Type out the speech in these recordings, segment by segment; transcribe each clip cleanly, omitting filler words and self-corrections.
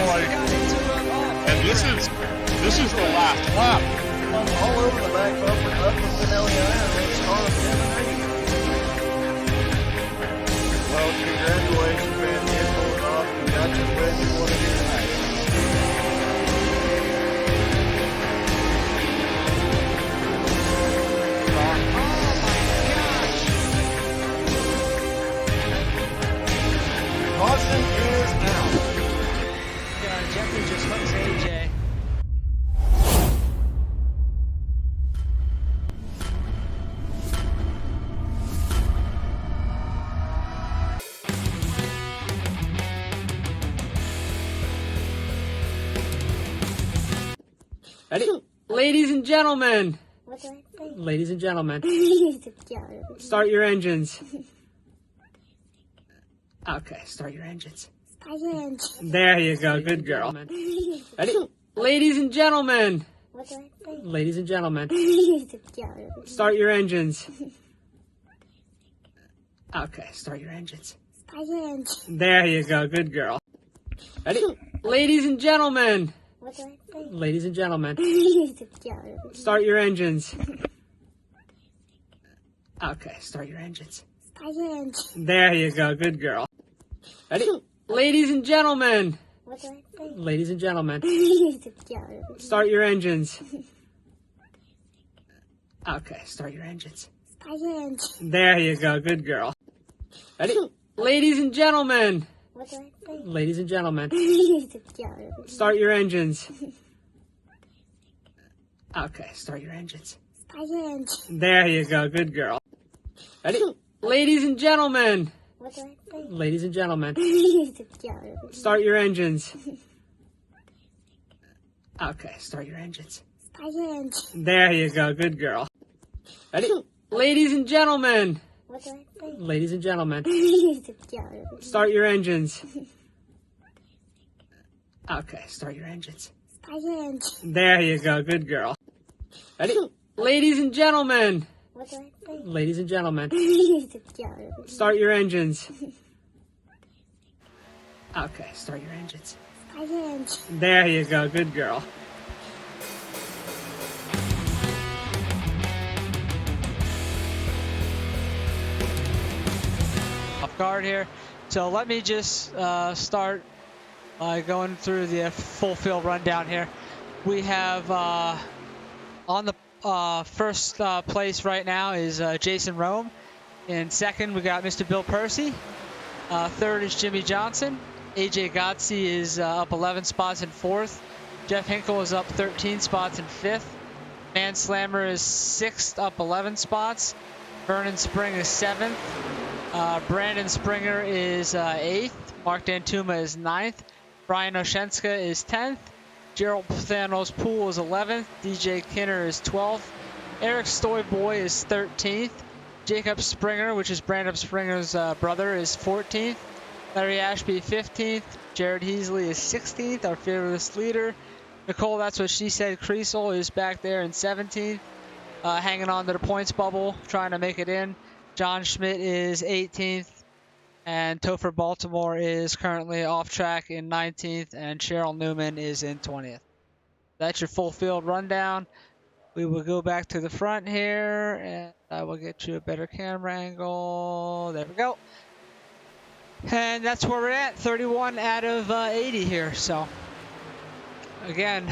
like, and this is the last lap. All over the back bumper, up the Finelli iron, it's on a 7-8. Well, congratulations, man. You pulled it off. You got your win. You won it tonight. Caution is out. Jeffrey just hooks AJ. Ready? Ladies and gentlemen. What do I say? Ladies and gentlemen. Gentlemen. Start your engines. Okay, start your engines. Start your engine. There you go. Good girl. Ready? Ladies and gentlemen. What do I say? Ladies and gentlemen. Gentlemen. Start your engines. Okay, start your engines. Start your engine. There you go. Good girl. Ready? Ladies and gentlemen. What do I say? Ladies and gentlemen. Gentlemen. Start your engines. Okay, start your engines. Start your engine. There you go. Good girl. Ready? Ladies and gentlemen. What do I say? Ladies and gentlemen. Gentlemen. Start your engines. Okay, start your engines. Start your engine. There you go. Good girl. Ready? Ladies and gentlemen. What do I say? Ladies and gentlemen. Gentlemen. Start your engines. Okay, start your engines. Start your engine. There you go. Good girl. Ready? Ladies and gentlemen. What do I say? Ladies and gentlemen. Gentlemen. Start your engines. Okay, start your engines. Start your engine. There you go. Good girl. Ready? Ladies and gentlemen. What do I say? Ladies and gentlemen. Gentlemen. Start your engines. Okay, start your engines. Start your engine. There you go. Good girl. Ready? Ladies and gentlemen. What do I say? Ladies and gentlemen. Gentlemen. Start your engines. Okay, start your engines. Start your engine. There you go. Good girl. Off guard here. So let me just start going through the full field rundown here. We have on the first place right now is Jason Rome. In second, we got Mr. Bill Percy. Third is Jimmy Johnson. AJ Gotze is up 11 spots in fourth. Jeff Hinkle is up 13 spots in fifth. Man Slammer is sixth, up 11 spots. Vernon Spring is seventh. Brandon Springer is eighth. Mark Dantuma is ninth. Brian Oshenska is 10th. Gerald Thanos Poole is 11th. DJ Kinner is 12th. Eric Stoyboy is 13th. Jacob Springer, which is Brandon Springer's brother, is 14th. Larry Ashby 15th. Jared Heasley is 16th, our fearless leader. Nicole, that's what she said. Creasel is back there in 17th, hanging on to the points bubble, trying to make it in. John Schmidt is 18th. And Topher Baltimore is currently off track in 19th, and Cheryl Newman is in 20th. That's your full field rundown. We will go back to the front here, and I will get you a better camera angle. There we go. And that's where we're at, 31 out of 80 here. So, again,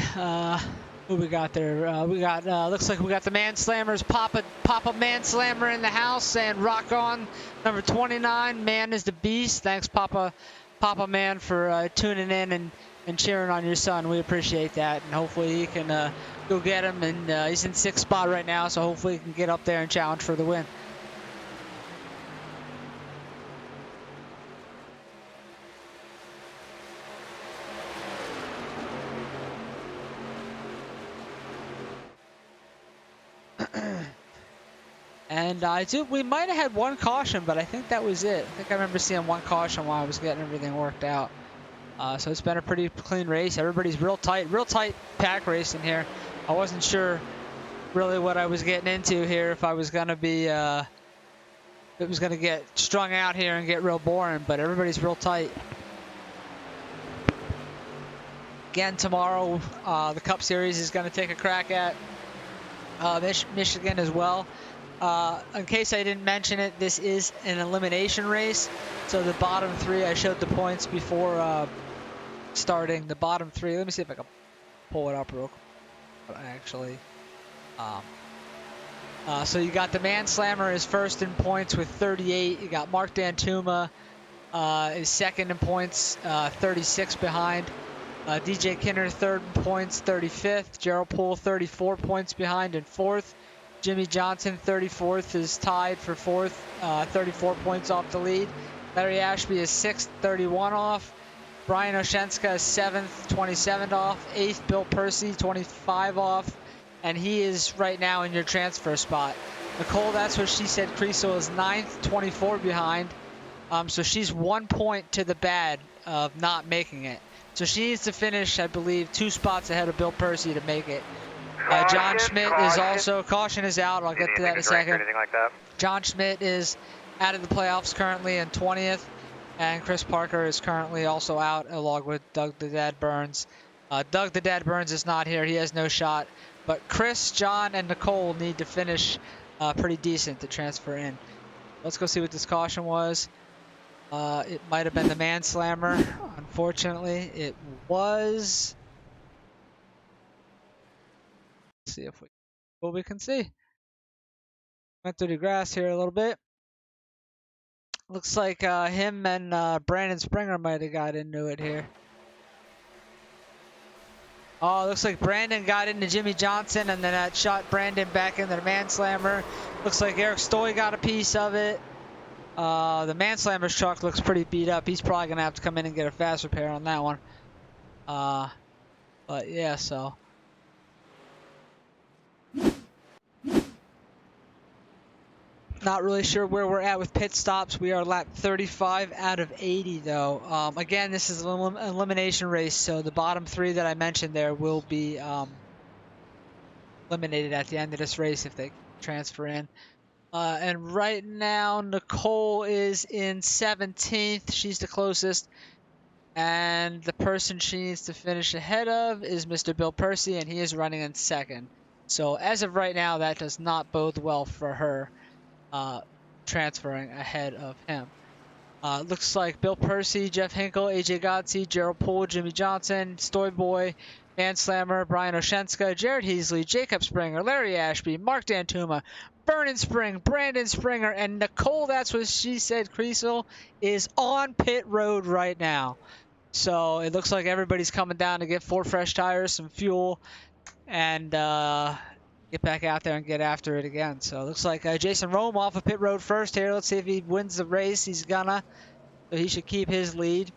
who we got there? We got, looks like we got the Man Slammers, Papa Man Slammer in the house, and rock on, number 29, Man is the Beast. Thanks, Papa Man, for tuning in and cheering on your son. We appreciate that, and hopefully he can go get him. And he's in sixth spot right now, so hopefully he can get up there and challenge for the win. And we might have had one caution, but I think that was it. I think I remember seeing one caution while I was getting everything worked out. So it's been a pretty clean race. Everybody's real tight pack racing here. I wasn't sure really what I was getting into here, if I was going to be, it was going to get strung out here and get real boring, but everybody's real tight. Again, tomorrow, the Cup Series is going to take a crack at Michigan as well. In case I didn't mention it, this is an elimination race. So the bottom three, I showed the points before starting. The bottom three, let me see if I can pull it up real quick. Actually, so you got the Manslammer is first in points with 38. You got Mark Dantuma is second in points, 36 behind. DJ Kinner third in points, 35th. Gerald Poole 34 points behind in fourth. Jimmy Johnson 34th is tied for fourth, 34 points off the lead. Larry Ashby is sixth, 31 off. Brian Oshenska is seventh, 27 off. Eighth, Bill Percy, 25 off. And he is right now in your transfer spot. Nicole, that's what she said. Creasel is ninth, 24 behind. So she's 1 point to the bad of not making it. So she needs to finish, I believe, 2 spots ahead of Bill Percy to make it. John Schmidt is also, caution is out. I'll get to that in a second. John Schmidt is out of the playoffs currently in 20th. And Chris Parker is currently also out along with Doug the Dad Burns. Doug the Dad Burns is not here. He has no shot. But Chris, John, and Nicole need to finish pretty decent to transfer in. Let's go see what this caution was. It might have been the Manslammer. Unfortunately, it was. Let's see if what we can see. Went through the grass here a little bit. Looks like him and Brandon Springer might have got into it here. Oh, looks like Brandon got into Jimmy Johnson, and then that shot Brandon back into the Manslammer. Looks like Eric Stoy got a piece of it. The Manslammer's truck looks pretty beat up. He's probably going to have to come in and get a fast repair on that one. But yeah, so. Not really sure where we're at with pit stops. We are lap 35 out of 80 though. Again, this is an elimination race, so the bottom 3 that I mentioned there will be eliminated at the end of this race if they transfer in. And right now, Nicole is in 17th. She's the closest. And the person she needs to finish ahead of is Mr. Bill Percy, and he is running in second. So as of right now, that does not bode well for her transferring ahead of him. Looks like Bill Percy, Jeff Hinkle, AJ Godsey, Gerald Poole, Jimmy Johnson, Stoyboy, Manslammer, Brian Oshenska, Jared Heasley, Jacob Springer, Larry Ashby, Mark Dantuma, Vernon Spring, Brandon Springer, and Nicole, that's what she said, Creasel, is on pit road right now. So it looks like everybody's coming down to get 4 fresh tires, some fuel, and get back out there and get after it again. So it looks like Jason Rome off of pit road first here. Let's see if he wins the race. He's gonna. So he should keep his lead.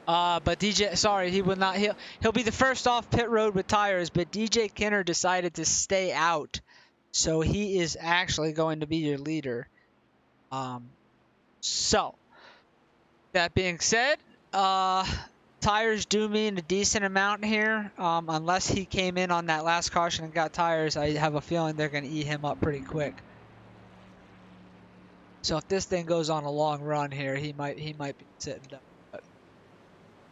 But DJ, sorry, he will not. He'll be the first off pit road with tires. But DJ Kinner decided to stay out, so he is actually going to be your leader. So that being said, tires do mean a decent amount here. Unless he came in on that last caution and got tires, I have a feeling they're going to eat him up pretty quick. So if this thing goes on a long run here, he might be sitting down. But,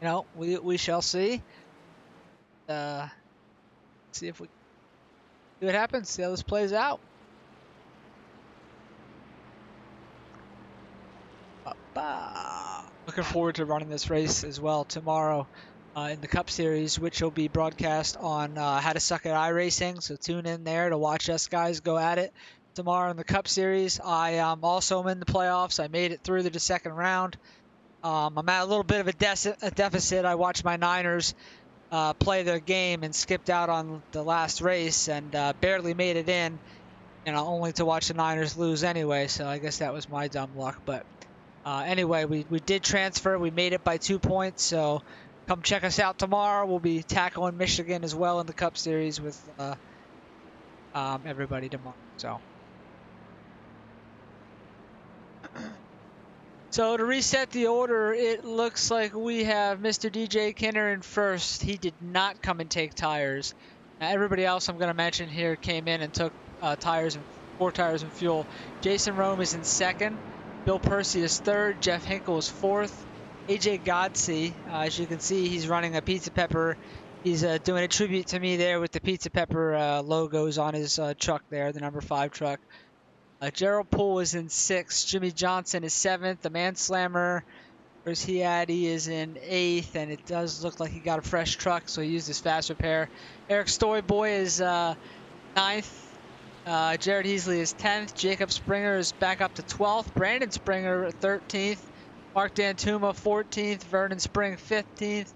you know, we shall see. See if we see what happens. See how this plays out. Looking forward to running this race as well tomorrow in the Cup Series, which will be broadcast on How to Suck at iRacing. So tune in there to watch us guys go at it tomorrow in the Cup Series. I also am in the playoffs. I made it through the second round. I'm at a little bit of a deficit. I watched my Niners play their game and skipped out on the last race and barely made it in, only to watch the Niners lose anyway. So I guess that was my dumb luck. But anyway, we did transfer. We made it by 2 points. So come check us out tomorrow. We'll be tackling Michigan as well in the Cup Series with everybody tomorrow. So to reset the order, it looks like we have Mr. DJ Kinner in first. He did not come and take tires. Now, everybody else I'm going to mention here came in and took tires and 4 tires and fuel. Jason Rome is in second. Bill Percy is third. Jeff Hinkle is fourth. AJ Godsey. As you can see, he's running a Pizza Pepper. He's doing a tribute to me there with the Pizza Pepper logos on his truck there, the number 5 truck. Gerald Poole is in 6th. Jimmy Johnson is 7th. The Man Slammer, where's he at? He is in 8th, and it does look like he got a fresh truck, so he used his fast repair. Eric Storyboy is 9th. Jared Heasley is 10th. Jacob Springer is back up to 12th. Brandon Springer 13th. Mark Dantuma 14th. Vernon Spring 15th.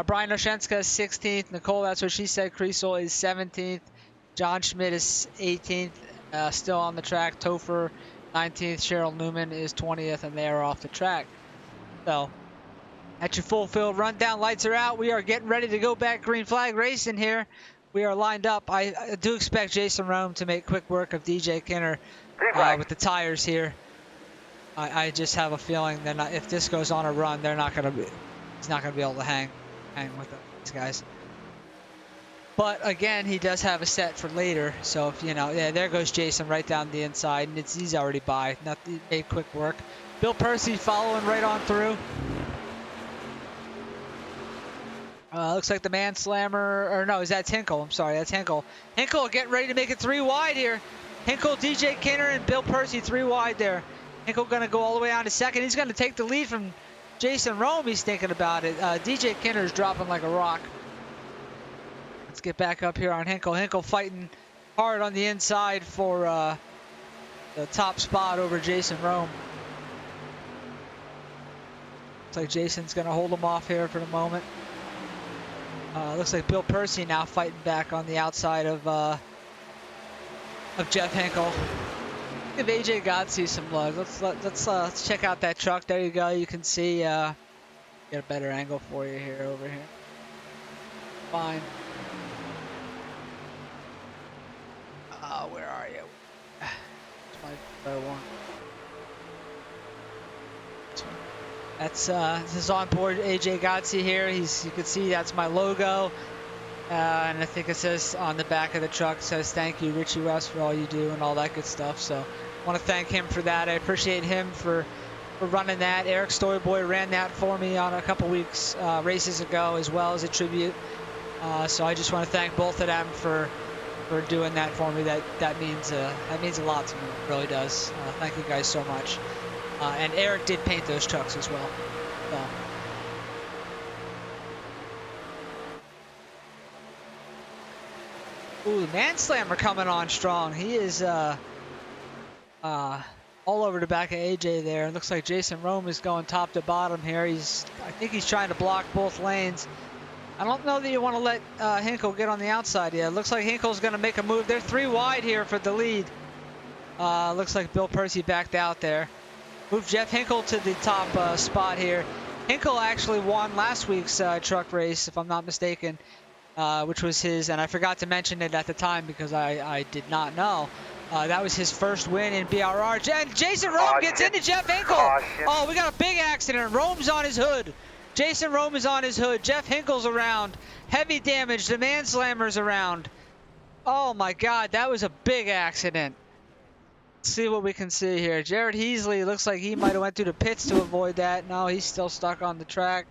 Brian Oshenska is 16th. Nicole, that's what she said. Creasel is 17th. John Schmidt is 18th. Still on the track. Topher 19th. Cheryl Newman is 20th, and they are off the track. So, at your full field rundown, lights are out. We are getting ready to go back green flag racing here. We are lined up. I do expect Jason Rome to make quick work of DJ Kinner with the tires here. I just have a feeling that if this goes on a run, he's not going to be able to hang with these guys. But again, he does have a set for later. So if yeah, there goes Jason right down the inside, and he's already by. He made quick work. Bill Percy following right on through. Looks like the Man Slammer, or no, that's Hinkle. I'm sorry, that's Hinkle. Hinkle getting ready to make it 3 wide here. Hinkle, DJ Kinner, and Bill Percy 3 wide there. Hinkle going to go all the way on to 2nd. He's going to take the lead from Jason Rome. He's thinking about it. DJ Kinner is dropping like a rock. Let's get back up here on Hinkle. Hinkle fighting hard on the inside for the top spot over Jason Rome. Looks like Jason's going to hold him off here for the moment. Looks like Bill Percy now fighting back on the outside of Jeff Hinkle. Give AJ Godsey some love. Let's check out that truck. There you go. You can see get a better angle for you here over here. Fine. Where are you? It's my one. This is on board AJ Godsey here. You can see that's my logo. And I think it says on the back of the truck, says thank you Richie West for all you do and all that good stuff. So I want to thank him for that. I appreciate him for running that. Eric Storyboy ran that for me on a couple weeks races ago as well as a tribute. So I just want to thank both of them for doing that for me. That means a lot to me. It really does. Thank you guys so much. And Eric did paint those trucks as well. Ooh, Man Slammer coming on strong. He is all over the back of AJ there. It looks like Jason Rome is going top to bottom here. I think he's trying to block both lanes. I don't know that you want to let Hinkle get on the outside yet. It looks like Hinkle's going to make a move. They're 3 wide here for the lead. Looks like Bill Percy backed out there. Moved Jeff Hinkle to the top spot here. Hinkle actually won last week's truck race, if I'm not mistaken, which was his, and I forgot to mention it at the time because I did not know. That was his first win in BRR. And Jason Rome gets into Jeff Hinkle. Oh, we got a big accident. Rome's on his hood. Jason Rome is on his hood. Jeff Hinkle's around. Heavy damage. The Man Slammer's around. Oh my God, that was a big accident. See what we can see here. Jared Heasley looks like he might have went through the pits to avoid that. No, he's still stuck on the track.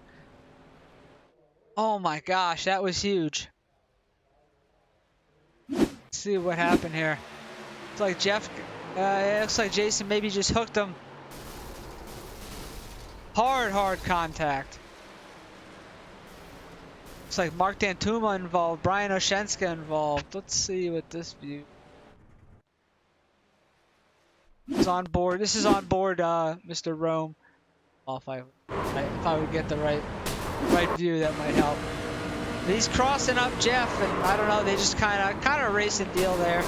Oh my gosh, that was huge. Let's see what happened here. It's like it looks like Jason maybe just hooked him. Hard contact. Looks like Mark Dantuma involved, Brian Oshenska involved. Let's see what this view. Is on board. This is on board, Mr. Rome. Oh, if I would get the right view, that might help. But he's crossing up Jeff, and I don't know. They just kind of racing deal there.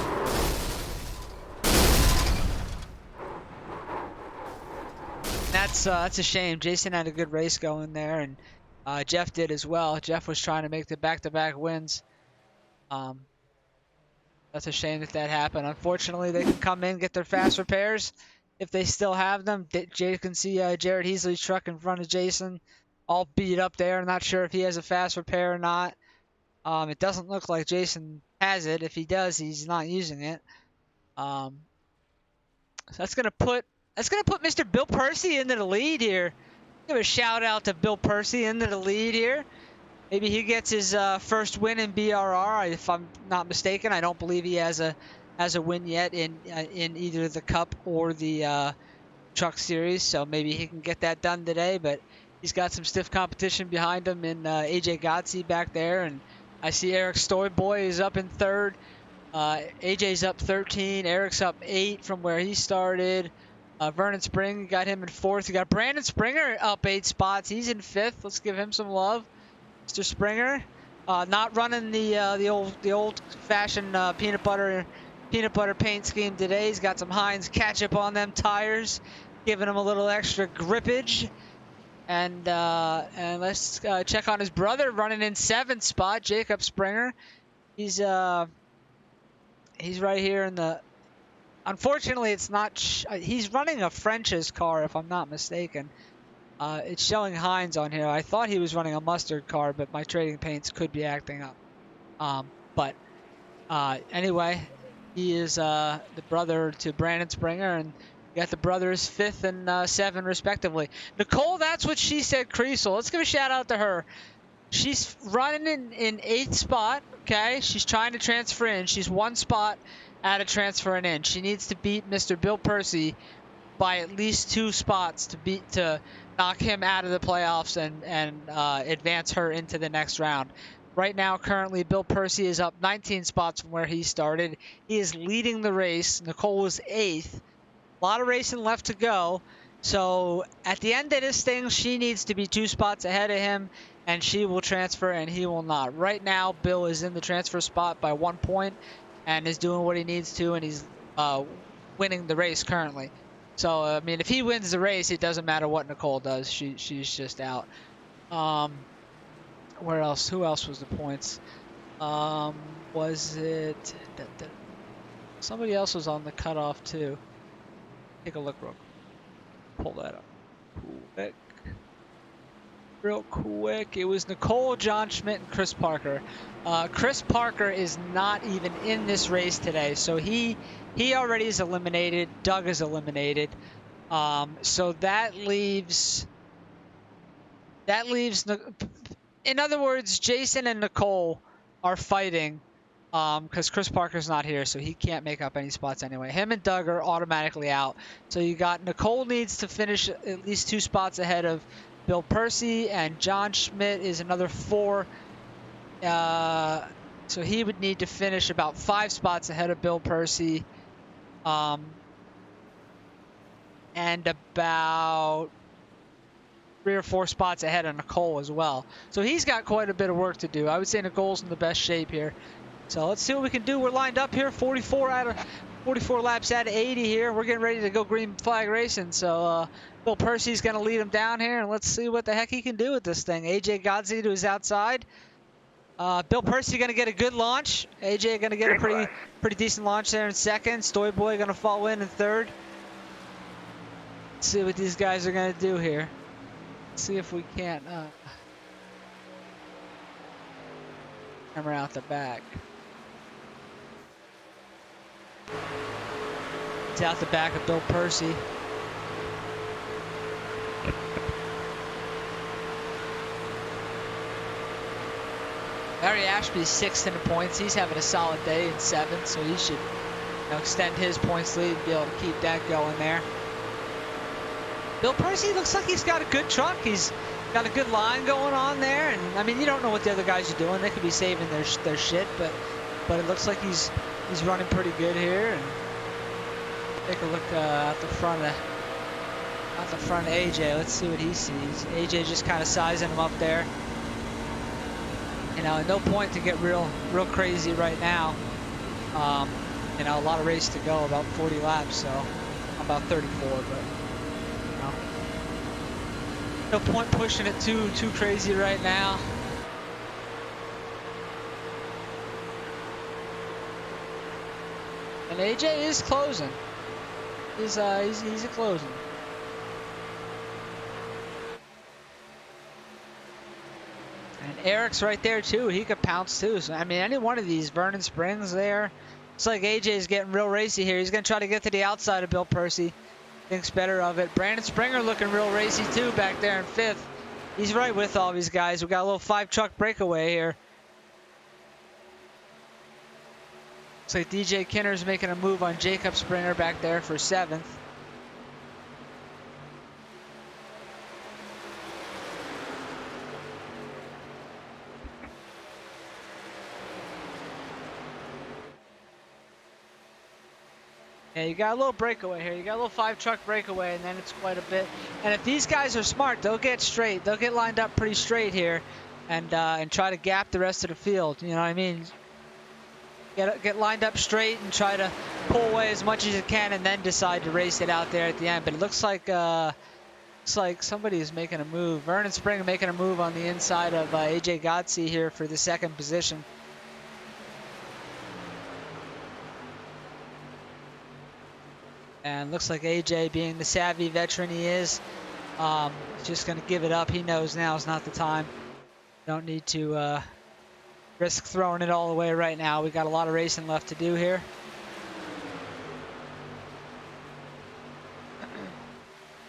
That's a shame. Jason had a good race going there, and Jeff did as well. Jeff was trying to make the back-to-back wins. That's a shame that happened. Unfortunately, they can come in, get their fast repairs if they still have them. You can see Jared Heasley's truck in front of Jason, all beat up there. I'm not sure if he has a fast repair or not. It doesn't look like Jason has it. If he does, he's not using it. So that's gonna put Mr. Bill Percy into the lead here. Give a shout out to Bill Percy into the lead here. Maybe he gets his first win in BRR. If I'm not mistaken, I don't believe he has a win yet in either the Cup or the Truck Series. So maybe he can get that done today. But he's got some stiff competition behind him in AJ Gotze back there, and I see Eric Stoyboy is up in third. AJ's up 13. Eric's up 8 from where he started. Vernon Spring got him in 4th. You got Brandon Springer up 8 spots. He's in 5th. Let's give him some love. Mr. Springer, not running the old-fashioned peanut butter paint scheme today. He's got some Heinz ketchup on them tires, giving him a little extra grippage. And let's check on his brother, running in 7th spot, Jacob Springer. He's right here in the. Unfortunately, it's not. He's running a French's car, if I'm not mistaken. It's showing Heinz on here. I thought he was running a mustard car, but my trading paints could be acting up. Anyway, he is the brother to Brandon Springer, and you got the brothers 5th and 7th respectively. Nicole, that's what she said, Creasel. Let's give a shout out to her. She's running in 8th spot. Okay, she's trying to transfer in. She's 1 spot out of transferring in. She needs to beat Mr. Bill Percy by at least 2 spots to knock him out of the playoffs and advance her into the next round. Right now, currently, Bill Percy is up 19 spots from where he started. He is leading the race. Nicole was 8th. A lot of racing left to go. So at the end of this thing, she needs to be 2 spots ahead of him, and she will transfer and he will not. Right now, Bill is in the transfer spot by 1 point and is doing what he needs to, and he's winning the race currently. So, I mean, if he wins the race, it doesn't matter what Nicole does. She's just out. Where else? Who else was the points? Was it... Somebody else was on the cutoff, too. Take a look real quick. Pull that up. Real quick. It was Nicole, John Schmidt, and Chris Parker. Chris Parker is not even in this race today, so he already is eliminated. Doug is eliminated. So that leaves. In other words, Jason and Nicole are fighting because Chris Parker's not here, so he can't make up any spots anyway. Him and Doug are automatically out. So you got Nicole needs to finish at least 2 spots ahead of Bill Percy, and John Schmidt is another 4. So he would need to finish about 5 spots ahead of Bill Percy, and about 3 or 4 spots ahead of Nicole as well. So he's got quite a bit of work to do. I would say Nicole's in the best shape here. So let's see what we can do. We're lined up here, 44 laps out of 80 here. We're getting ready to go green flag racing. So Bill Percy's going to lead him down here, and let's see what the heck he can do with this thing. AJ Gotze to his outside. Bill Percy going to get a good launch. AJ going to get a pretty decent launch there in 2nd. Stoyboy going to fall in 3rd. Let's see what these guys are going to do here. Let's see if we can't hammer out the back. It's out the back of Bill Percy. Larry Ashby's 6th in the points. He's having a solid day in 7th, so he should extend his points lead and be able to keep that going there. Bill Percy looks like he's got a good truck. He's got a good line going on there, and I mean, you don't know what the other guys are doing. They could be saving their shit, but it looks like he's running pretty good here. And take a look at the front of AJ. Let's see what he sees. AJ just kind of sizing him up there. No point to get real crazy right now. A lot of race to go, about 40 laps, so I'm about 34, but no point pushing it too crazy right now. And AJ is closing. He's a closing. And Eric's right there too. He could pounce too. So I mean, any one of these, Vernon Springs there. It's like AJ's getting real racy here. He's gonna try to get to the outside of Bill Percy. thinks better of it. Brandon Springer looking real racy too back there in 5th. He's right with all these guys. We got a little 5-truck breakaway here. Looks like DJ Kinner's making a move on Jacob Springer back there for 7th. Yeah, you got a little breakaway here. You got a little 5-truck breakaway, and then it's quite a bit. And if these guys are smart, they'll get straight. They'll get lined up pretty straight here, and try to gap the rest of the field. You know what I mean? Get lined up straight and try to pull away as much as you can, and then decide to race it out there at the end. But it looks like somebody is making a move. Vernon Springer making a move on the inside of AJ Godsey here for the 2nd position. And looks like AJ, being the savvy veteran he is, just going to give it up. He knows now is not the time. Don't need to risk throwing it all away right now. We got a lot of racing left to do here.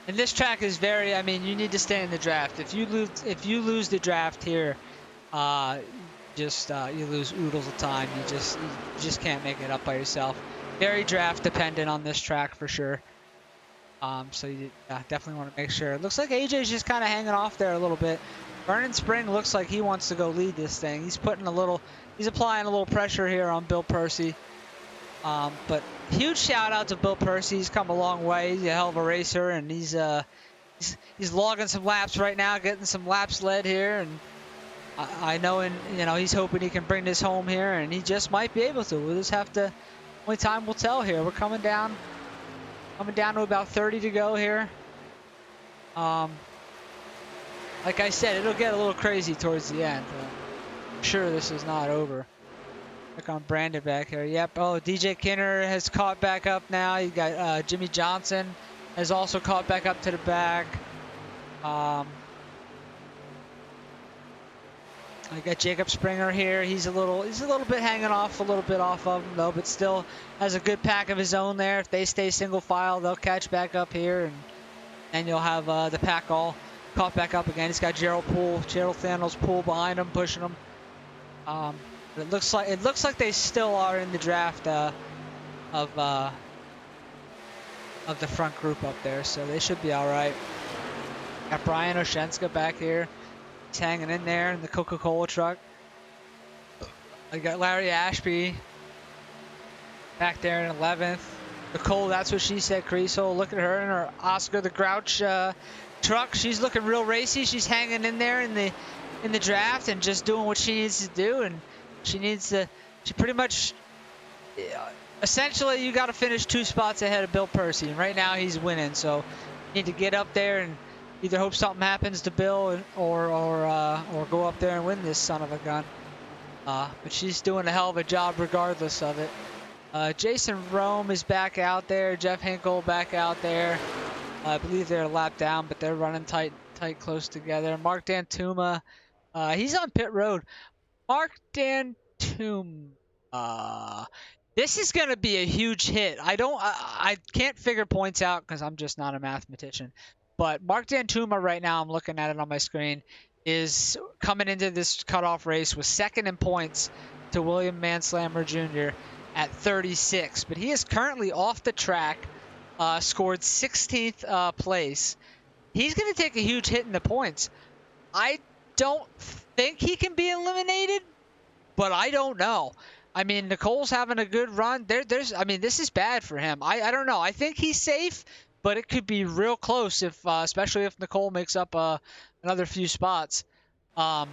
And this track is very, I mean, you need to stay in the draft. If you lose the draft here, you lose oodles of time. You just can't make it up by yourself. Very draft dependent on this track for sure. So you definitely want to make sure. It looks like AJ's just kind of hanging off there a little bit. Vernon Spring looks like he wants to go lead this thing. He's applying a little pressure here on Bill Purcey. But huge shout out to Bill Purcey. He's come a long way. He's a hell of a racer, and he's logging some laps right now, getting some laps led here, and I know, and he's hoping he can bring this home here, and he just might be able to. We'll just have to. Only time will tell here. We're coming down to about 30 to go here. Like I said, it'll get a little crazy towards the end. I'm sure this is not over. Look on Brandon back here. Yep. Oh, DJ Kinner has caught back up now. You got Jimmy Johnson has also caught back up to the back. I got Jacob Springer here. He's a little bit hanging off, a little bit off of him though, but still has a good pack of his own there. If they stay single file, they'll catch back up here, and you'll have the pack all caught back up again. He's got Gerald Thanos Poole behind him, pushing him. It looks like they still are in the draft of the front group up there, so they should be all right. Got Brian Oshenska back here. He's hanging in there in the Coca-Cola truck. I got Larry Ashby back there in 11th. Nicole, that's what she said, Creasel. Look at her in her Oscar the Grouch truck. She's looking real racy. She's hanging in there in the draft and just doing what she needs to do. And she pretty much, essentially, you got to finish 2 spots ahead of Bill Purcey. And right now he's winning, so you need to get up there and either hope something happens to Bill or go up there and win this son of a gun. But she's doing a hell of a job regardless of it. Jason Rome is back out there. Jeff Hinkle back out there. I believe they're a lap down, but they're running tight close together. Mark Dantuma, he's on pit road. Mark Dantuma. This is going to be a huge hit. I can't figure points out because I'm just not a mathematician. But Mark Dantuma right now, I'm looking at it on my screen, is coming into this cutoff race with 2nd in points to William Manslammer Jr. at 36. But he is currently off the track, scored 16th place. He's going to take a huge hit in the points. I don't think he can be eliminated, but I don't know. I mean, Nicole's having a good run. I mean, this is bad for him. I don't know. I think he's safe, but it could be real close especially if Nicole makes up another few spots.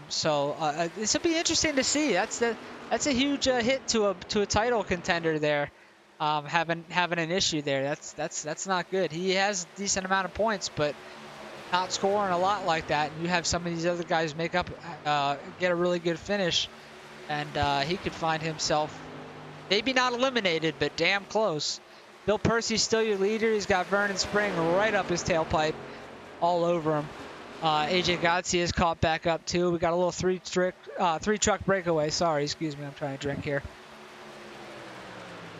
So this will be interesting to see. That's a huge hit to a title contender there. Having an issue there. That's not good. He has a decent amount of points, but not scoring a lot like that. And you have some of these other guys get a really good finish, and he could find himself maybe not eliminated, but damn close. Bill Purcey's still your leader. He's got Vernon Spring right up his tailpipe, all over him. AJ Godsey is caught back up too. We got a little 3-truck breakaway. Sorry, excuse me. I'm trying to drink here.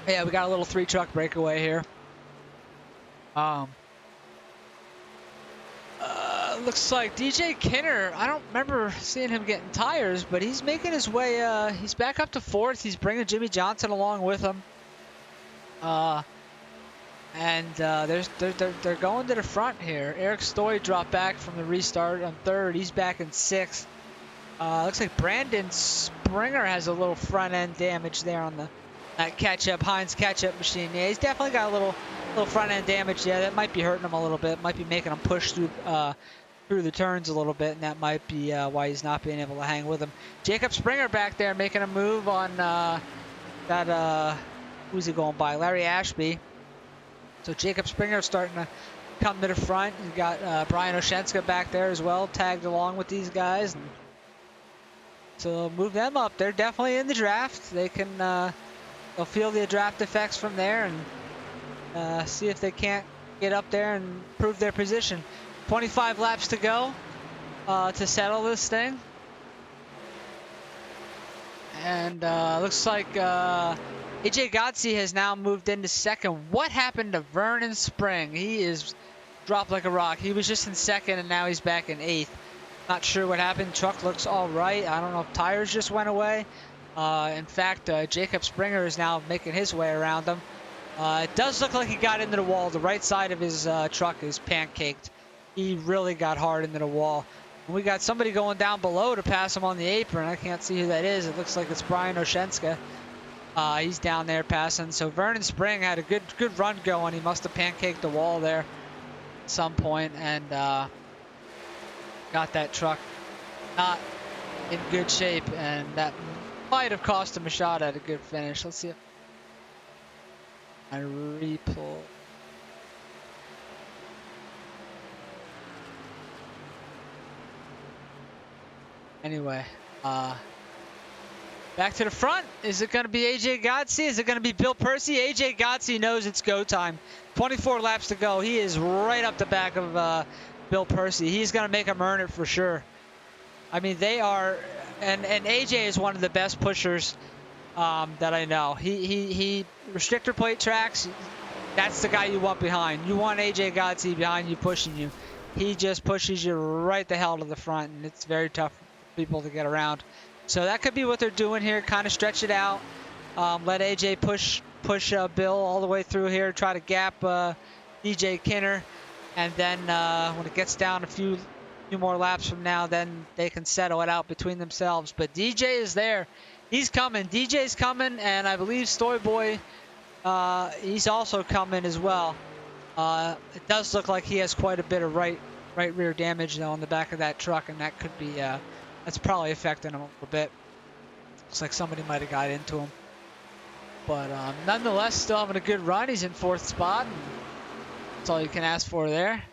Yeah, we got a little 3-truck breakaway here. looks like DJ Kinner, I don't remember seeing him getting tires, but he's making his way, he's back up to 4th. He's bringing Jimmy Johnson along with him. They're going to the front here. Eric Stoy dropped back from the restart on 3rd. He's back in 6th. Looks like Brandon Springer has a little front end damage there on that Heinz catch-up machine. Yeah, he's definitely got a little front end damage. Yeah, that might be hurting him a little bit. Might be making him push through the turns a little bit, and that might be why he's not being able to hang with him. Jacob Springer back there making a move on who's he going by? Larry Ashby. So Jacob Springer starting to come to the front. You got Brian Oshenska back there as well, tagged along with these guys. And so move them up. They're definitely in the draft. They can they'll feel the draft effects from there and see if they can't get up there and prove their position. 25 laps to go to settle this thing. And looks like AJ Gotze has now moved into 2nd. What happened to Vernon Spring? He is dropped like a rock. He was just in 2nd, and now he's back in 8th. Not sure what happened. Truck looks all right. I don't know if tires just went away. In fact, Jacob Springer is now making his way around them. It does look like he got into the wall. The right side of his truck is pancaked. He really got hard into the wall. We got somebody going down below to pass him on the apron. I can't see who that is. It looks like it's Brian Oshenska. He's down there passing. So Vernon Spring had a good run going. He must have pancaked the wall there at some point and got that truck not in good shape, and that might have cost him a shot at a good finish. Let's see if I repull. Anyway, back to the front. Is it going to be AJ Gotze? Is it going to be Bill Percy? AJ Gotze knows it's go time. 24 laps to go. He is right up the back of Bill Percy. He's going to make him earn it for sure. I mean, they are, and AJ is one of the best pushers that I know. He restrictor plate tracks. That's the guy you want behind. You want AJ Gotze behind you pushing you. He just pushes you right the hell to the front, and it's very tough for people to get around. So that could be what they're doing here. Kind of stretch it out. Let AJ push Bill all the way through here. Try to gap DJ Kinner. And then when it gets down a few more laps from now, then they can settle it out between themselves. But DJ is there. He's coming. DJ's coming, and I believe Stoy Boy, he's also coming as well. It does look like he has quite a bit of right rear damage though on the back of that truck, and that could be that's probably affecting him a little bit. Looks like somebody might have got into him. But nonetheless, still having a good run. He's in 4th spot. And that's all you can ask for there.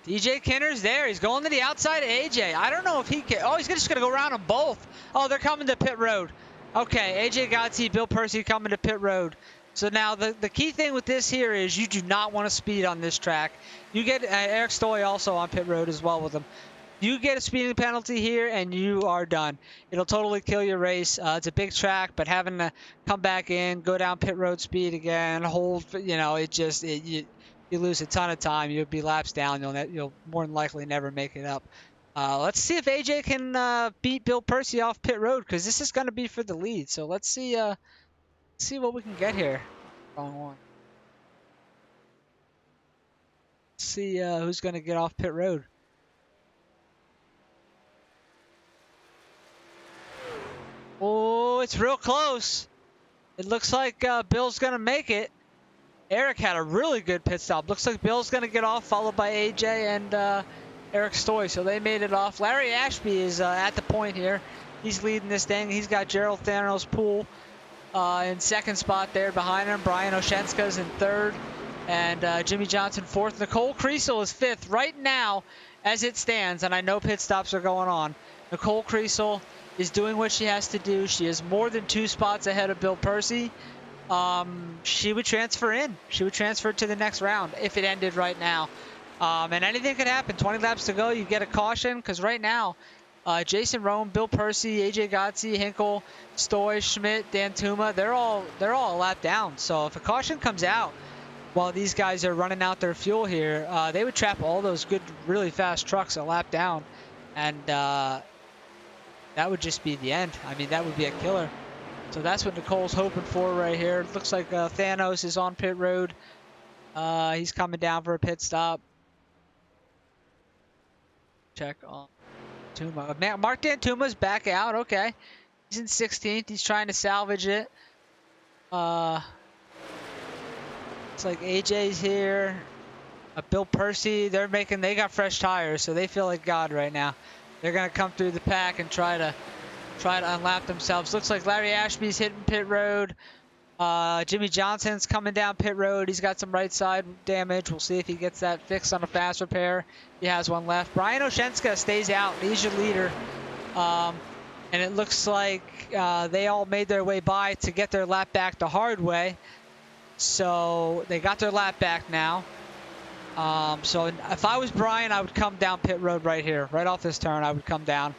DJ Kinner's there. He's going to the outside of AJ. I don't know if he can. Oh, he's just going to go around them both. Oh, they're coming to pit road. Okay, AJ Gotze, Bill Percy coming to pit road. So now the key thing with this here is you do not want to speed on this track. You get Eric Stoy also on pit road as well with him. You get a speeding penalty here and you are done. It'll totally kill your race. It's a big track, but having to come back in, go down pit road speed again, hold, you know, you lose a ton of time. You'll be laps down. You'll more than likely never make it up. Let's see if AJ can beat Bill Percy off pit road, because this is going to be for the lead. So let's see what we can get here. Wrong one. Let's see who's going to get off pit road. Oh, it's real close. It looks like Bill's going to make it. Eric had a really good pit stop. Looks like Bill's going to get off, followed by AJ and Eric Stoy. So they made it off. Larry Ashby is at the point here. He's leading this thing. He's got Gerald Thanos Poole in 2nd spot there behind him. Brian Oshenska's in 3rd. And Jimmy Johnson 4th. Nicole Creasel is 5th right now as it stands. And I know pit stops are going on. Nicole Creasel is doing what she has to do. She is more than 2 spots ahead of Bill Percy. She would transfer in. She would transfer to the next round if it ended right now. And anything could happen. 20 laps to go, you get a caution, because right now Jason Rome, Bill Percy, AJ Gotzi, Hinkle, Stoy, Schmidt, Dan Tuma, they're all a lap down. So if a caution comes out while these guys are running out their fuel here, they would trap all those good, really fast trucks a lap down, and that would just be the end. I mean, that would be a killer. So that's what Nicole's hoping for right here. Looks like Thanos is on pit road. He's coming down for a pit stop. Check on Tuma. Mark Dantuma's back out. Okay. He's in 16th. He's trying to salvage it. It's like AJ's here. Bill Percy, they got fresh tires, so they feel like God right now. They're going to come through the pack and try to unlap themselves. Looks like Larry Ashby's hitting pit road. Jimmy Johnson's coming down pit road. He's got some right side damage. We'll see if he gets that fixed on a fast repair. He has one left. Brian Oshenska stays out. He's your leader. And it looks like they all made their way by to get their lap back the hard way. So they got their lap back now. So if I was Brian, I would come down pit road right here. Right off this turn, I would come down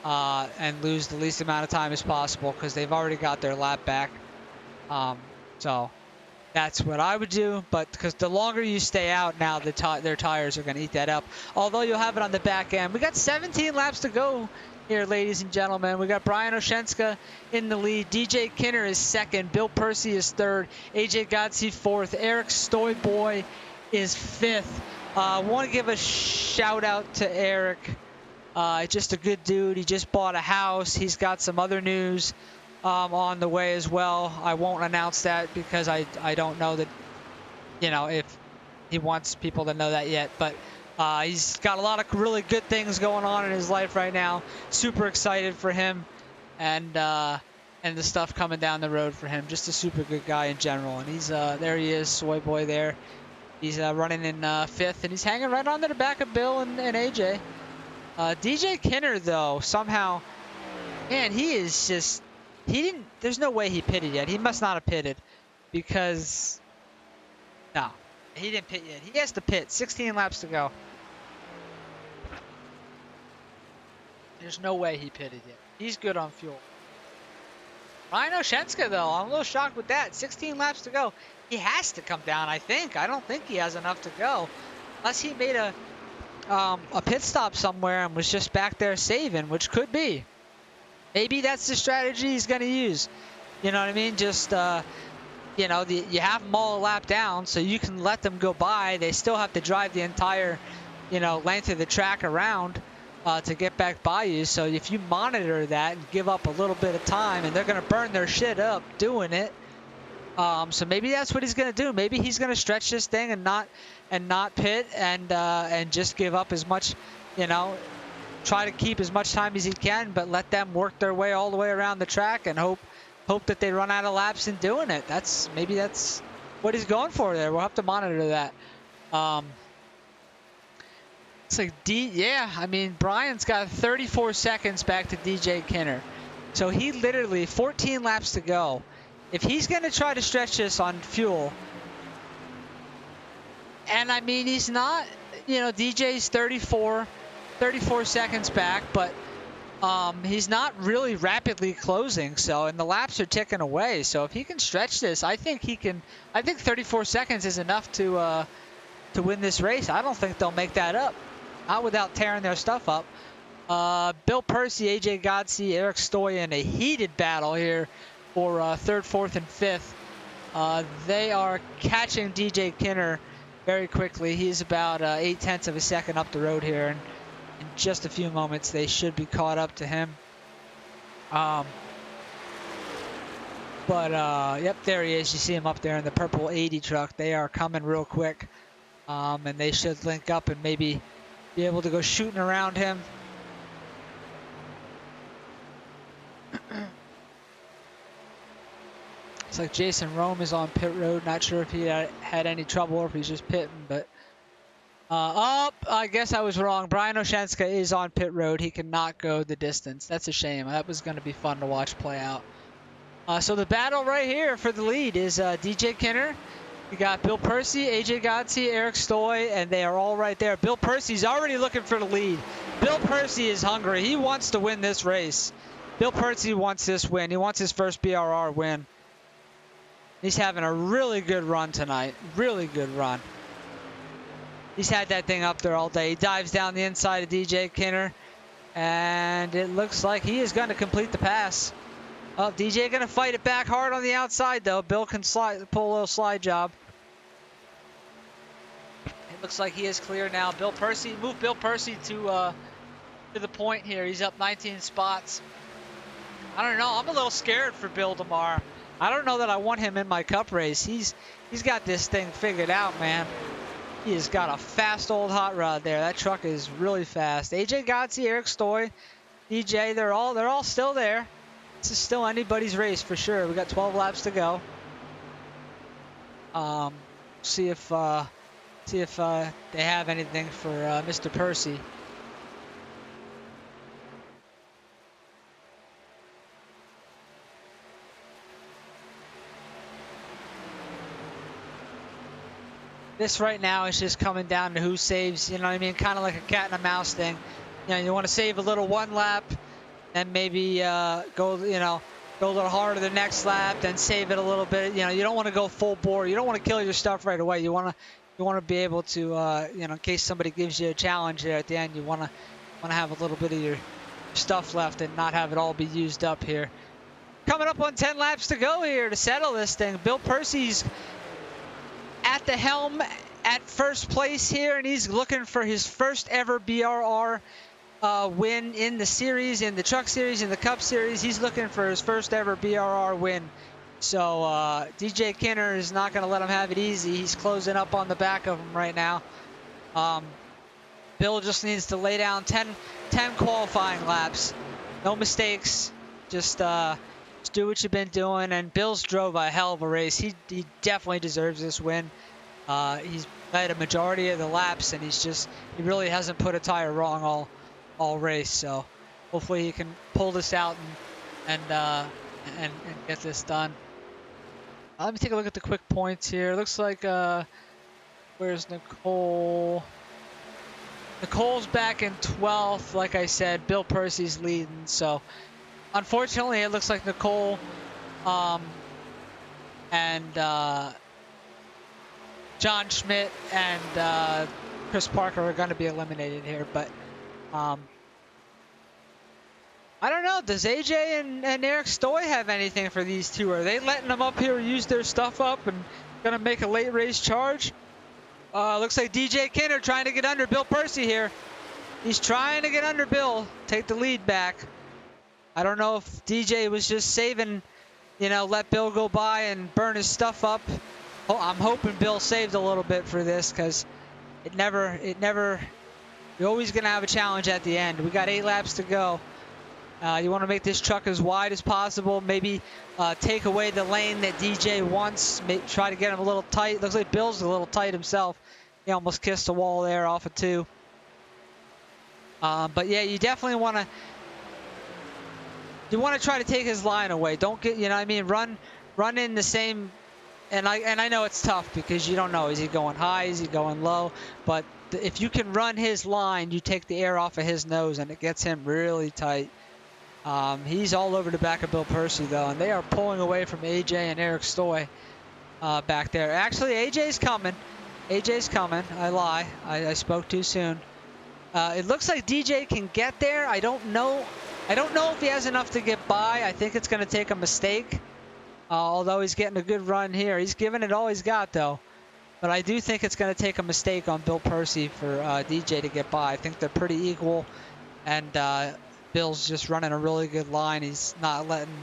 and lose the least amount of time as possible because they've already got their lap back. So that's what I would do, but because the longer you stay out now, their tires are going to eat that up. Although you'll have it on the back end. We got 17 laps to go here, ladies and gentlemen. We got Brian Oshenska in the lead. DJ Kinner is second. Bill Percy is third. AJ Gotzi fourth. Eric Stoyboy is fifth. I want to give a shout out to Eric. Just a good dude. He just bought a house. He's got some other news on the way as well. I won't announce that because I don't know that, if he wants people to know that yet. But he's got a lot of really good things going on in his life right now. Super excited for him and the stuff coming down the road for him. Just a super good guy in general. And he's there he is, Soy Boy there. He's running in fifth, and he's hanging right on to the back of Bill and AJ. DJ Kinner, though, somehow, man, he is just... there's no way he pitted yet. He must not have pitted because, no, he didn't pit yet. He has to pit. 16 laps to go. There's no way he pitted yet. He's good on fuel. Ryan Oshenska, though, I'm a little shocked with that. 16 laps to go. He has to come down, I think. I don't think he has enough to go. Unless he made a pit stop somewhere and was just back there saving, which could be. Maybe that's the strategy he's going to use. You know what I mean? Just, you have them all a lap down, so you can let them go by. They still have to drive the entire, length of the track around to get back by you. So if you monitor that and give up a little bit of time, and they're going to burn their shit up doing it. So maybe that's what he's going to do. Maybe he's going to stretch this thing and not pit and just give up as much, try to keep as much time as he can, but let them work their way all the way around the track and hope that they run out of laps in doing it. Maybe that's what he's going for there. We'll have to monitor that. It's like Brian's got 34 seconds back to DJ Kinner. So he literally 14 laps to go. If he's going to try to stretch this on fuel, and he's not, DJ's 34 seconds back, but he's not really rapidly closing, and the laps are ticking away. So if he can stretch this, I think 34 seconds is enough to win this race. I don't think they'll make that up, not without tearing their stuff up. Bill Percy, AJ Gotzi, Eric Stoy in a heated battle here for third, fourth, and fifth. They are catching DJ Kinner very quickly. He's about 0.8 of a second up the road here, and in just a few moments they should be caught up to him. Yep, there he is. You see him up there in the purple 80 truck. They are coming real quick, and they should link up and maybe be able to go shooting around him. It's like Jason Rome is on pit road. Not sure if he had any trouble or if he's just pitting, but I guess I was wrong. Brian Oshenska is on pit road. He cannot go the distance. That's a shame. That was going to be fun to watch play out. So the battle right here for the lead is DJ Kinner You got Bill Percy, AJ Godsey, Eric Stoy, and they are all right there. Bill Percy's already looking for the lead. Bill Percy is hungry. He wants to win this race. Bill Percy wants this win. He wants his first BRR win. He's having a really good run tonight. Really good run. He's had that thing up there all day. He dives down the inside of DJ Kinner, and it looks like he is going to complete the pass. Oh, DJ going to fight it back hard on the outside, though. Bill can pull a little slide job. It looks like he is clear now. Bill Percy, move Bill Percy to the point here. He's up 19 spots. I don't know. I'm a little scared for Bill tomorrow. I don't know that I want him in my cup race. He's got this thing figured out, man. He has got a fast old hot rod there. That truck is really fast. AJ Godsey, Eric Stoy, DJ, they're all still there. This is still anybody's race for sure. We got 12 laps to go. See if they have anything for Mr. Percy. This right now is just coming down to who saves, you know what I mean? Kind of like a cat and a mouse thing. You know, you want to save a little one lap, and maybe go a little harder the next lap, then save it a little bit. You know, you don't want to go full bore. You don't want to kill your stuff right away. You want to be able to, in case somebody gives you a challenge there at the end, you want to have a little bit of your stuff left and not have it all be used up here. Coming up on 10 laps to go here to settle this thing. Bill Percy's at the helm at first place here, and he's looking for his first ever BRR win in the series, in the truck series, in the cup series. He's looking for his first ever BRR win. So DJ Kinner is not going to let him have it easy. He's closing up on the back of him right now. Bill just needs to lay down 10 qualifying laps. No mistakes. Just do what you've been doing. And Bill's drove a hell of a race. He definitely deserves this win. He's led a majority of the laps, and he really hasn't put a tire wrong all race. So hopefully he can pull this out and get this done. Let me take a look at the quick points here. Looks like where's Nicole? Nicole's back in 12th. Like I said, Bill Percy's leading. So unfortunately, it looks like Nicole and John Schmidt and Chris Parker are going to be eliminated here. But I don't know. Does AJ and Eric Stoy have anything for these two? Are they letting them up here use their stuff up and going to make a late race charge? Looks like DJ Kinner trying to get under Bill Percy here. He's trying to get under Bill, take the lead back. I don't know if DJ was just saving, let Bill go by and burn his stuff up. Oh, I'm hoping Bill saved a little bit for this, because you're always going to have a challenge at the end. We got 8 laps to go. You want to make this truck as wide as possible. Maybe take away the lane that DJ wants. Try to get him a little tight. Looks like Bill's a little tight himself. He almost kissed the wall there off of 2. But yeah, you definitely want to. You want to try to take his line away. Don't get, run in the same. And I know it's tough because you don't know. Is he going high? Is he going low? But if you can run his line, you take the air off of his nose, and it gets him really tight. He's all over the back of Bill Percy, though, and they are pulling away from AJ and Eric Stoy back there. Actually, AJ's coming. AJ's coming. I lie. I spoke too soon. It looks like DJ can get there. I don't know if he has enough to get by. I think it's going to take a mistake, although he's getting a good run here. He's giving it all he's got, though. But I do think it's going to take a mistake on Bill Percy for DJ to get by. I think they're pretty equal, and Bill's just running a really good line. He's not letting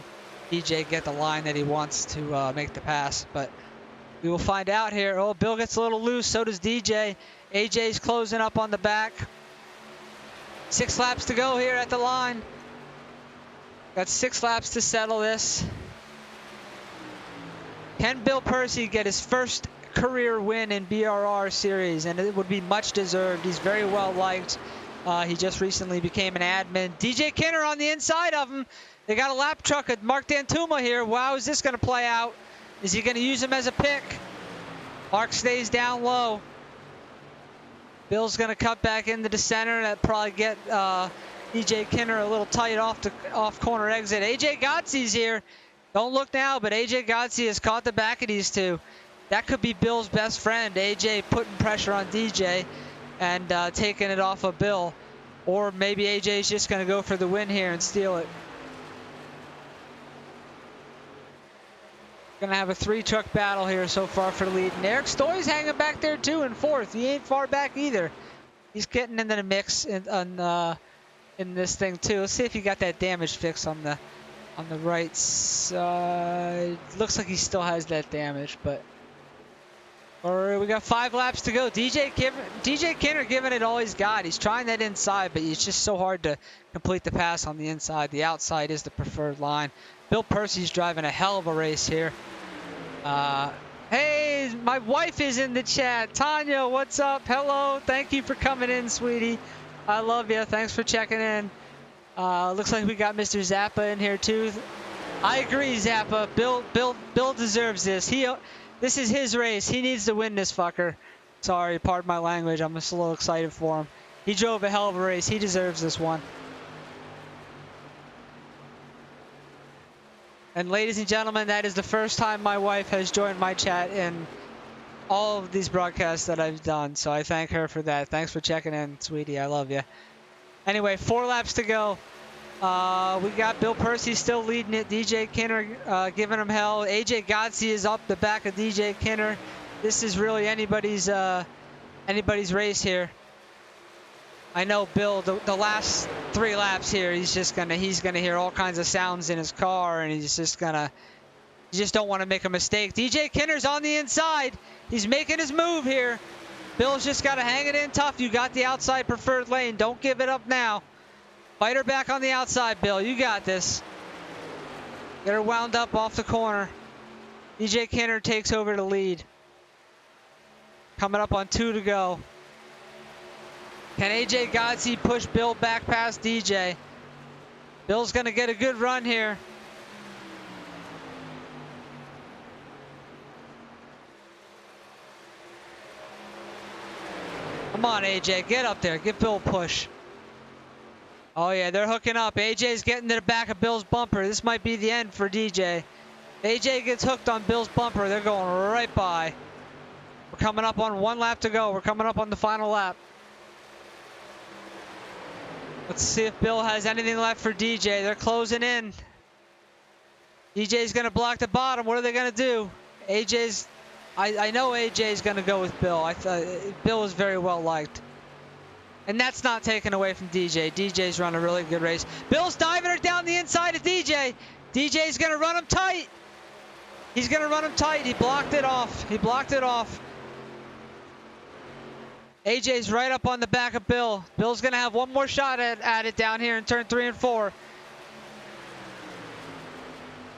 DJ get the line that he wants to make the pass, but we will find out here. Oh, Bill gets a little loose, so does DJ. AJ's closing up on the back. 6 laps to go here at the line. Got 6 laps to settle this. Can Bill Percy get his first career win in BRR series? And it would be much deserved. He's very well liked. He just recently became an admin. DJ Kinner on the inside of him. They got a lap truck at Mark Dantuma here. Wow, is this going to play out? Is he going to use him as a pick? Mark stays down low. Bill's going to cut back into the center. That probably get DJ Kinner a little tight off corner exit. AJ Gotzi's here. Don't look now, but AJ Gotzi has caught the back of these two. That could be Bill's best friend. AJ putting pressure on DJ and taking it off of Bill. Or maybe AJ's just going to go for the win here and steal it. Going to have a 3-truck battle here so far for the lead. And Eric Stoy's hanging back there too in 4th. He ain't far back either. He's getting into the mix in this thing too. Let's see if he got that damage fixed on the right side. Looks like he still has that damage, but we got 5 laps to go. DJ Kinner giving it all he's got. He's trying that inside, but it's just so hard to complete the pass on the inside. The outside is the preferred line. Bill Percy's driving a hell of a race here. Hey, my wife is in the chat. Tanya, what's up? Hello. Thank you for coming in, sweetie. I love you. Thanks for checking in. Looks like we got Mr. Zappa in here too. I agree, Zappa. Bill deserves this. This is his race. He needs to win this fucker. Sorry, pardon my language. I'm just a little excited for him. He drove a hell of a race. He deserves this one. And ladies and gentlemen, that is the first time my wife has joined my chat in all of these broadcasts that I've done. So I thank her for that. Thanks for checking in, sweetie. I love you. Anyway, 4 laps to go. We got Bill Percy still leading it. DJ Kinner giving him hell. AJ Gotzi is up the back of DJ Kinner. This is really anybody's race here. I know Bill, the last 3 laps here, he's gonna hear all kinds of sounds in his car, and you just don't want to make a mistake. DJ Kinner's on the inside. He's making his move here. Bill's just got to hang it in tough. You got the outside preferred lane. Don't give it up now. Fight her back on the outside, Bill. You got this. Get her wound up off the corner. DJ Kinner takes over the lead. Coming up on 2 to go. Can AJ Gotzi push Bill back past DJ? Bill's going to get a good run here. Come on, AJ. Get up there. Give Bill a push. Oh, yeah. They're hooking up. AJ's getting to the back of Bill's bumper. This might be the end for DJ. AJ gets hooked on Bill's bumper. They're going right by. We're coming up on 1 lap to go. We're coming up on the final lap. Let's see if Bill has anything left for DJ. They're closing in. DJ's going to block the bottom. What are they going to do? I know AJ's going to go with Bill. Bill is very well liked. And that's not taken away from DJ. DJ's run a really good race. Bill's diving her down the inside of DJ. DJ's going to run him tight. He's going to run him tight. He blocked it off. He blocked it off. AJ's right up on the back of Bill. Bill's going to have one more shot at it down here in turn 3 and 4.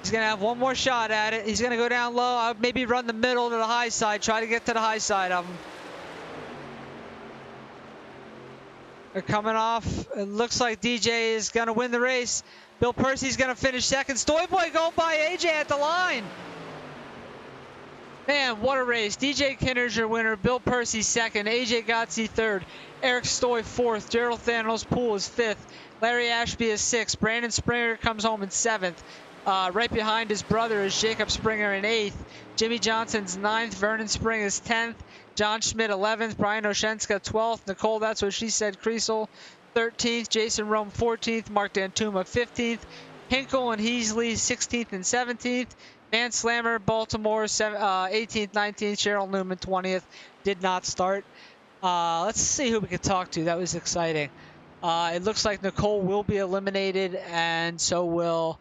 He's going to have one more shot at it. He's going to go down low. I'll maybe run the middle to the high side. Try to get to the high side of him. They're coming off. It looks like DJ is going to win the race. Bill Percy's going to finish second. Stoyboy going by AJ at the line. Man, what a race. DJ Kinner's your winner. Bill Percy second. AJ Gotzi third. Eric Stoy fourth. Gerald Thanos Poole is fifth. Larry Ashby is sixth. Brandon Springer comes home in seventh. Right behind his brother is Jacob Springer in eighth. Jimmy Johnson's ninth. Vernon Spring is 10th. John Schmidt 11th. Brian Oshenska 12th. Nicole, that's what she said, Kriesel 13th. Jason Rome 14th. Mark Dantuma 15th. Hinkle and Heasley 16th and 17th. Van Slammer, Baltimore, 18th, 19th. Cheryl Newman, 20th. Did not start. Let's see who we could talk to. That was exciting. It looks like Nicole will be eliminated, and so will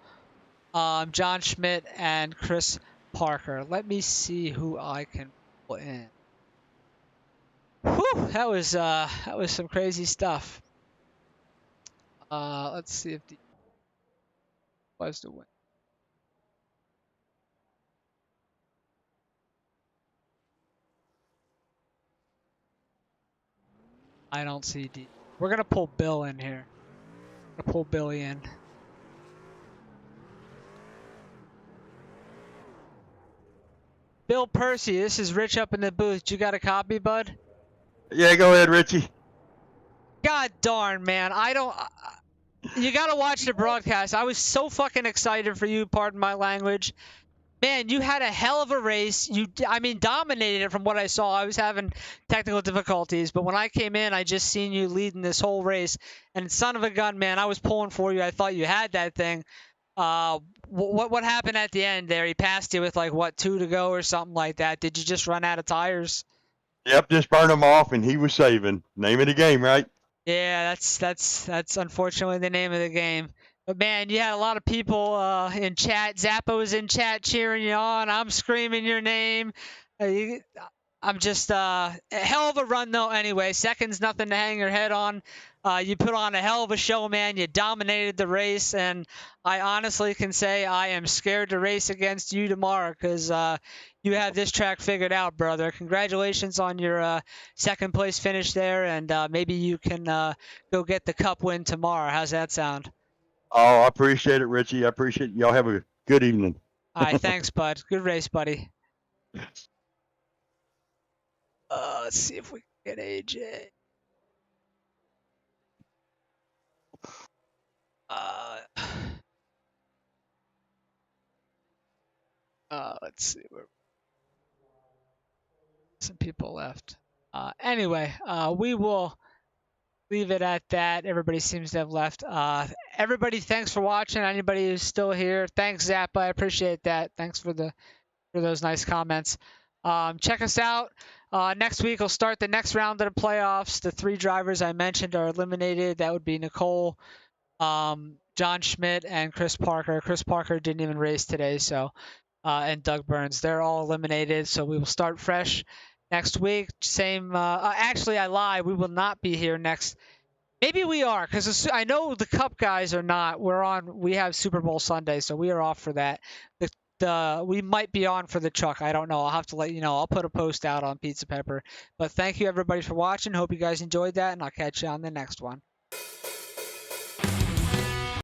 John Schmidt and Chris Parker. Let me see who I can put in. Whew, that was some crazy stuff. Let's see if the was to win. I don't see D. We're gonna pull Bill in here. We're gonna pull Billy in. Bill Percy, this is Rich up in the booth. You got a copy, bud? Yeah, go ahead, Richie. God darn, man. I don't. You got to watch the broadcast. I was so fucking excited for you, pardon my language. Man, you had a hell of a race. I mean, dominated it from what I saw. I was having technical difficulties, but when I came in, I just seen you leading this whole race. And son of a gun, man, I was pulling for you. I thought you had that thing. What happened at the end there? He passed you with like what 2 to go or something like that. Did you just run out of tires? Yep, just burned him off, and he was saving. Name of the game, right? Yeah, that's unfortunately the name of the game. But man, you had a lot of people in chat. Zappa was in chat cheering you on. I'm screaming your name. I'm just a hell of a run though. Anyway, seconds, nothing to hang your head on. You put on a hell of a show, man. You dominated the race, and I honestly can say I am scared to race against you tomorrow because you have this track figured out, brother. Congratulations on your second place finish there, and maybe you can go get the cup win tomorrow. How's that sound? Oh, I appreciate it, Richie. I appreciate it. Y'all have a good evening. All right, thanks, bud. Good race, buddy. Let's see if we can get AJ. Let's see where some people left. Anyway, we will leave it at that. Everybody seems to have left. Everybody, thanks for watching. Anybody who's still here, thanks, Zappa. I appreciate that. Thanks for those nice comments. Check us out. Next week, we'll start the next round of the playoffs. The 3 drivers I mentioned are eliminated. That would be Nicole, John Schmidt, and Chris Parker. Chris Parker didn't even race today, so and Doug Burns. They're all eliminated, so we will start fresh next week. Same. Actually, I lie. We will not be here next. Maybe we are, because I know the Cup guys are not. We have Super Bowl Sunday, so we are off for that. We might be on for the truck. I don't know. I'll have to let you know. I'll put a post out on Pizza Pepper. But thank you everybody for watching. Hope you guys enjoyed that, and I'll catch you on the next one.